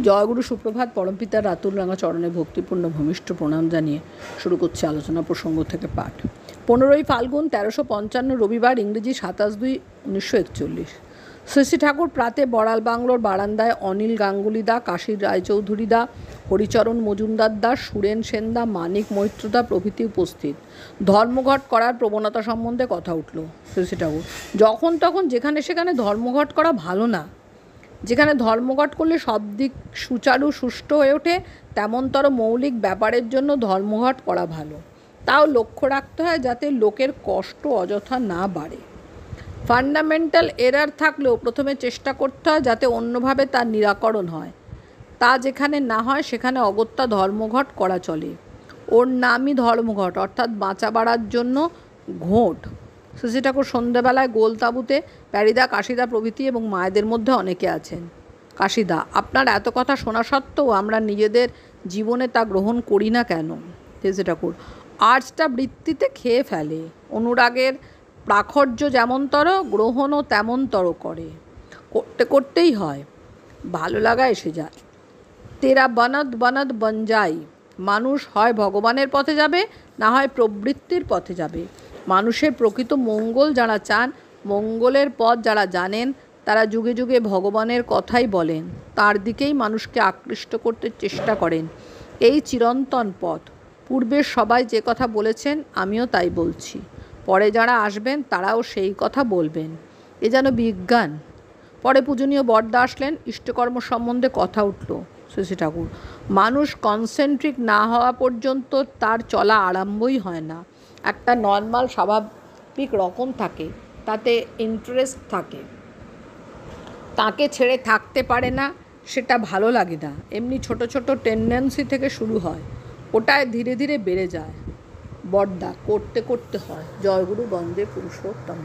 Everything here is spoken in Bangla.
জয়গুরু সুপ্রভাত। পরমপিতার রাতুল রাঙা চরণে ভক্তিপূর্ণ ভূমিষ্ঠ প্রণাম জানিয়ে শুরু করছে আলোচনা প্রসঙ্গ থেকে পাঠ। 15ই ফাল্গুন 1355 রবিবার, ইংরেজি 27/2/1941। শ্রী শ্রী ঠাকুর প্রাতে বড়াল বাংলোর বারান্দায় অনিল গাঙ্গুলি দা, কাশীর রায়চৌধুরী দা, হরিচরণ মজুমদার দা, সুরেন সেন দা, মানিক মৈত্রদা প্রভৃতি উপস্থিত। ধর্মঘট করার প্রবণতা সম্বন্ধে কথা উঠল। শ্রী শ্রী ঠাকুর: যখন তখন যেখানে সেখানে ধর্মঘট করা ভালো না। যেখানে ধর্মঘট করলে সব দিক সুচারু সুষ্ঠু হয়ে ওঠে, তেমনতর মৌলিক ব্যাপারের জন্য ধর্মঘট করা ভালো। তাও লক্ষ্য রাখতে হয় যাতে লোকের কষ্ট অযথা না বাড়ে। ফান্ডামেন্টাল এরার থাকলেও প্রথমে চেষ্টা করতে হয় যাতে অন্যভাবে তার নিরাকরণ হয়। তা যেখানে না হয় সেখানে অগত্যা ধর্মঘট করা চলে। ওর নামই ধর্মঘট, অর্থাৎ বাঁচা বাড়ার জন্য ঘোট। শ্রী ঠাকুর সন্ধ্যেবেলায় গোল তাঁবুতে প্যারিদা, কাশিদা প্রভৃতি এবং মায়েদের মধ্যে অনেকে আছেন। কাশিদা: আপনার এত কথা শোনা সত্ত্বেও আমরা নিজেদের জীবনে তা গ্রহণ করি না কেন? শ্রী ঠাকুর: আর্টসটা বৃত্তিতে খেয়ে ফেলে। অনুরাগের প্রাখর্য যেমনতর, গ্রহণও তেমনতর করে। করতে করতেই হয়, ভালো লাগা এসে যায়। তেরা বনদ বনদ বন যাই। মানুষ হয় ভগবানের পথে যাবে, না হয় প্রবৃত্তির পথে যাবে। মানুষের প্রকৃত মঙ্গল যারা চান, মঙ্গলের পথ যারা জানেন, তারা যুগে যুগে ভগবানের কথাই বলেন, তার দিকেই মানুষকে আকৃষ্ট করতে চেষ্টা করেন। এই চিরন্তন পথ। পূর্বের সবাই যে কথা বলেছেন আমিও তাই বলছি, পরে যারা আসবেন তারাও সেই কথা বলবেন। এ যেন বিজ্ঞান। পরে পূজনীয় বড়দা আসলেন, ইষ্টকর্ম সম্বন্ধে কথা উঠল। শ্রী ঠাকুর: মানুষ কনসেন্ট্রিক না হওয়া পর্যন্ত তার চলা আরম্ভই হয় না। একটা নর্মাল স্বাভাবিক রকম থাকে, তাতে ইন্টারেস্ট থাকে, তাকে ছেড়ে থাকতে পারে না, সেটা ভালো লাগে না। এমনি ছোট ছোট টেন্ডেন্সি থেকে শুরু হয়, ওটায় ধীরে ধীরে বেড়ে যায়। বড়দা: করতে করতে হয়। জয়গুরু বন্দে পুরুষোত্তম।